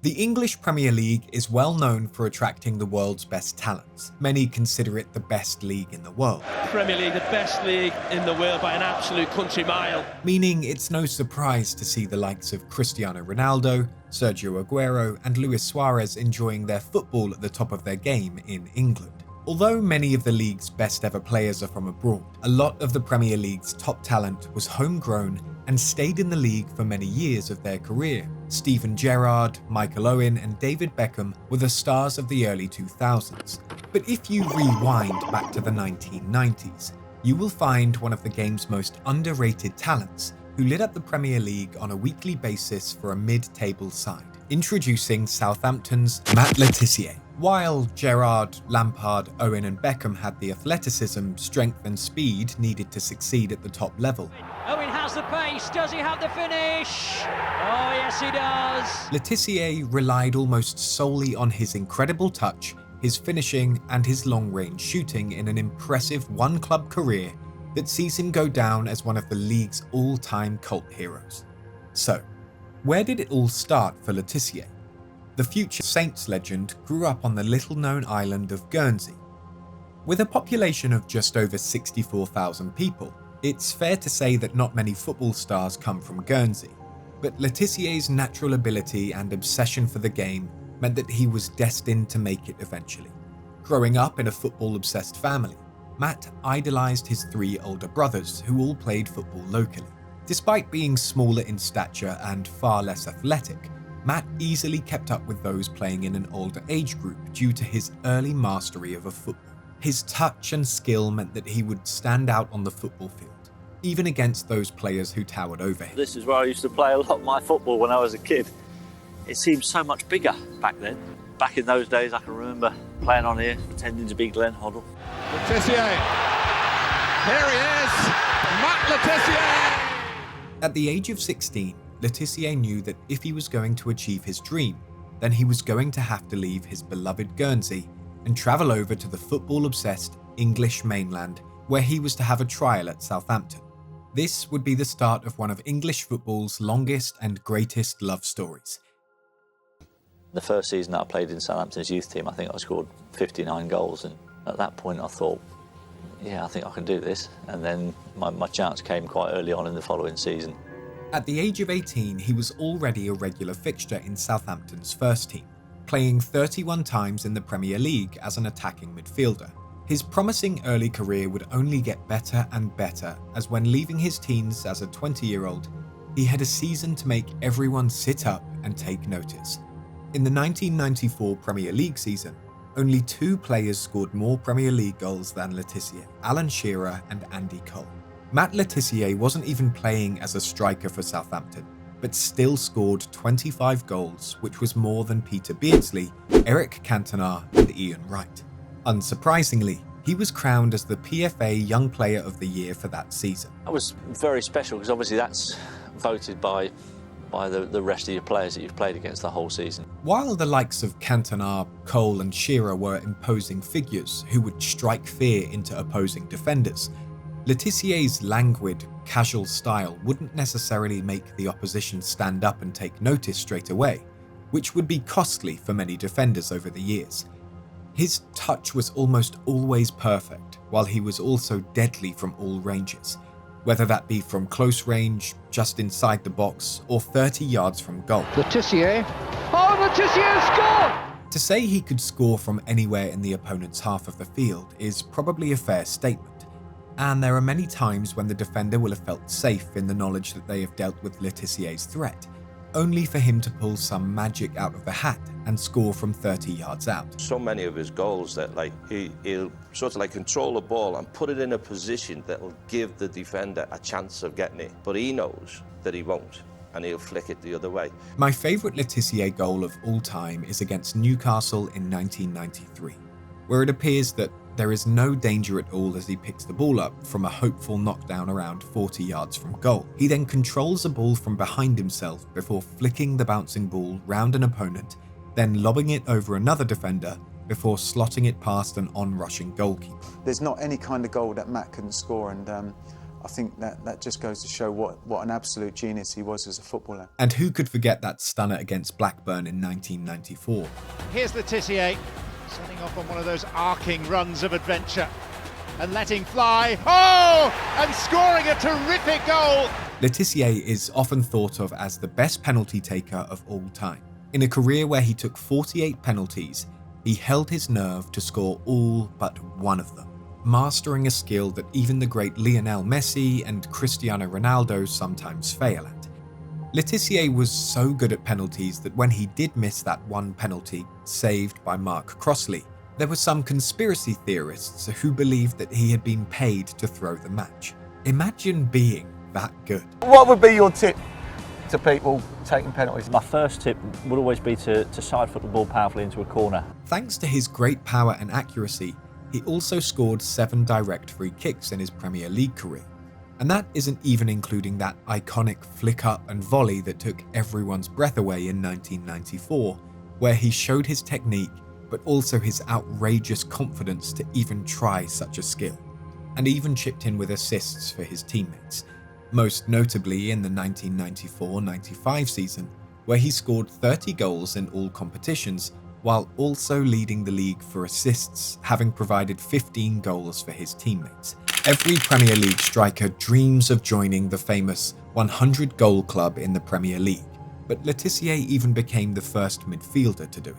The English Premier League is well known for attracting the world's best talents. Many consider it the best league in the world. Premier League, the best league in the world by an absolute country mile. Meaning it's no surprise to see the likes of Cristiano Ronaldo, Sergio Aguero and Luis Suarez enjoying their football at the top of their game in England. Although many of the league's best ever players are from abroad, a lot of the Premier League's top talent was homegrown and stayed in the league for many years of their career. Steven Gerrard, Michael Owen and David Beckham were the stars of the early 2000s. But if you rewind back to the 1990s, you will find one of the game's most underrated talents who lit up the Premier League on a weekly basis for a mid-table side. Introducing Southampton's Matt Le Tissier. While Gerrard, Lampard, Owen and Beckham had the athleticism, strength and speed needed to succeed at the top level, Owen has the pace, does he have the finish? Oh yes he does! Le Tissier relied almost solely on his incredible touch, his finishing and his long-range shooting in an impressive one-club career that sees him go down as one of the league's all-time cult heroes. So, where did it all start for Le Tissier? The future Saints legend grew up on the little-known island of Guernsey. With a population of just over 64,000 people, it's fair to say that not many football stars come from Guernsey, but Le Tissier's natural ability and obsession for the game meant that he was destined to make it eventually. Growing up in a football-obsessed family, Matt idolized his 3 older brothers who all played football locally. Despite being smaller in stature and far less athletic, Matt easily kept up with those playing in an older age group due to his early mastery of football. His touch and skill meant that he would stand out on the football field, even against those players who towered over him. This is where I used to play a lot of my football when I was a kid. It seemed so much bigger back then. Back in those days, I can remember playing on here, pretending to be Glenn Hoddle. Le Tissier. Here he is, Matt Le Tissier. At the age of 16, Le Tissier knew that if he was going to achieve his dream, then he was going to have to leave his beloved Guernsey and travel over to the football-obsessed English mainland, where he was to have a trial at Southampton. This would be the start of one of English football's longest and greatest love stories. The first season that I played in Southampton's youth team, I think I scored 59 goals, and at that point I thought, yeah, I think I can do this. And then my chance came quite early on in the following season. At the age of 18, he was already a regular fixture in Southampton's first team, playing 31 times in the Premier League as an attacking midfielder. His promising early career would only get better and better, as when leaving his teens as a 20-year-old, he had a season to make everyone sit up and take notice. In the 1994 Premier League season, only 2 players scored more Premier League goals than Le Tissier, Alan Shearer and Andy Cole. Matt Le Tissier wasn't even playing as a striker for Southampton, but still scored 25 goals, which was more than Peter Beardsley, Eric Cantona and Ian Wright. Unsurprisingly, he was crowned as the PFA Young Player of the Year for that season. That was very special because obviously that's voted by the rest of your players that you've played against the whole season. While the likes of Cantona, Cole and Shearer were imposing figures who would strike fear into opposing defenders, Le Tissier's languid, casual style wouldn't necessarily make the opposition stand up and take notice straight away, which would be costly for many defenders over the years. His touch was almost always perfect, while he was also deadly from all ranges, whether that be from close range, just inside the box, or 30 yards from goal. Le Tissier. Oh, Le Tissier scored! To say he could score from anywhere in the opponent's half of the field is probably a fair statement. And there are many times when the defender will have felt safe in the knowledge that they have dealt with Le Tissier's threat, only for him to pull some magic out of the hat and score from 30 yards out. So many of his goals that he'll sort of control the ball and put it in a position that'll give the defender a chance of getting it, but he knows that he won't, and he'll flick it the other way. My favourite Le Tissier goal of all time is against Newcastle in 1993, where it appears that there is no danger at all as he picks the ball up from a hopeful knockdown around 40 yards from goal. He then controls the ball from behind himself before flicking the bouncing ball round an opponent, then lobbing it over another defender before slotting it past an on-rushing goalkeeper. There's not any kind of goal that Matt couldn't score, and I think that just goes to show what an absolute genius he was as a footballer. And who could forget that stunner against Blackburn in 1994? Here's Le Tissier, setting off on one of those arcing runs of adventure and letting fly. Oh! And scoring a terrific goal! Le Tissier is often thought of as the best penalty taker of all time. In a career where he took 48 penalties, he held his nerve to score all but one of them, mastering a skill that even the great Lionel Messi and Cristiano Ronaldo sometimes fail at. Le Tissier was so good at penalties that when he did miss that one penalty, saved by Mark Crossley, there were some conspiracy theorists who believed that he had been paid to throw the match. Imagine being that good. What would be your tip to people taking penalties? My first tip would always be to side foot the ball powerfully into a corner. Thanks to his great power and accuracy, he also scored 7 direct free kicks in his Premier League career. And that isn't even including that iconic flick up and volley that took everyone's breath away in 1994, where he showed his technique but also his outrageous confidence to even try such a skill, and even chipped in with assists for his teammates, most notably in the 1994-95 season, where he scored 30 goals in all competitions, while also leading the league for assists, having provided 15 goals for his teammates. Every Premier League striker dreams of joining the famous 100-goal club in the Premier League, but Le Tissier even became the first midfielder to do it.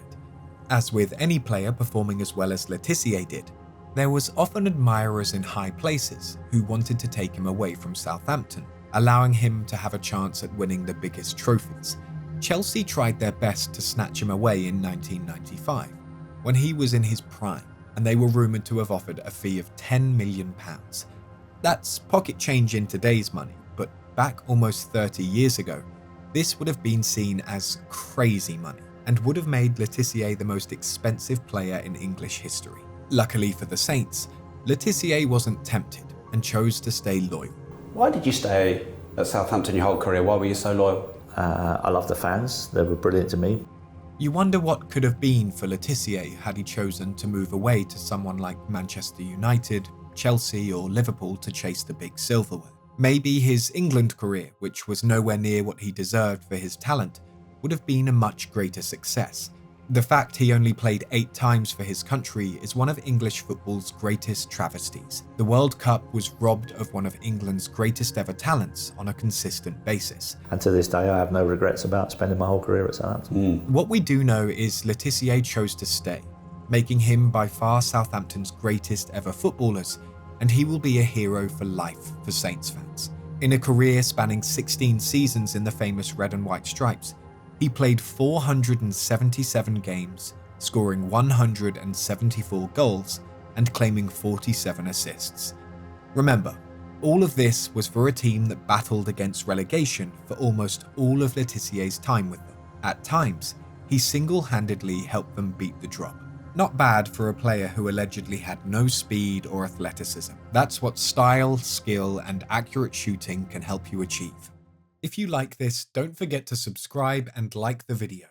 As with any player performing as well as Le Tissier did, there was often admirers in high places who wanted to take him away from Southampton, allowing him to have a chance at winning the biggest trophies. Chelsea tried their best to snatch him away in 1995, when he was in his prime, and they were rumoured to have offered a fee of £10 million. That's pocket change in today's money, but back almost 30 years ago, this would have been seen as crazy money, and would have made Le Tissier the most expensive player in English history. Luckily for the Saints, Le Tissier wasn't tempted and chose to stay loyal. Why did you stay at Southampton your whole career? Why were you so loyal? I love the fans, they were brilliant to me. You wonder what could have been for Le Tissier had he chosen to move away to someone like Manchester United, Chelsea or Liverpool to chase the big silverware. Maybe his England career, which was nowhere near what he deserved for his talent, would have been a much greater success. The fact he only played 8 times for his country is one of English football's greatest travesties. The World Cup was robbed of one of England's greatest ever talents on a consistent basis. And to this day I have no regrets about spending my whole career at Southampton. What we do know is Le Tissier chose to stay, making him by far Southampton's greatest ever footballers, and he will be a hero for life for Saints fans. In a career spanning 16 seasons in the famous red and white stripes, he played 477 games, scoring 174 goals and claiming 47 assists. Remember, all of this was for a team that battled against relegation for almost all of Le Tissier's time with them. At times, he single-handedly helped them beat the drop. Not bad for a player who allegedly had no speed or athleticism. That's what style, skill, and accurate shooting can help you achieve. If you like this, don't forget to subscribe and like the video.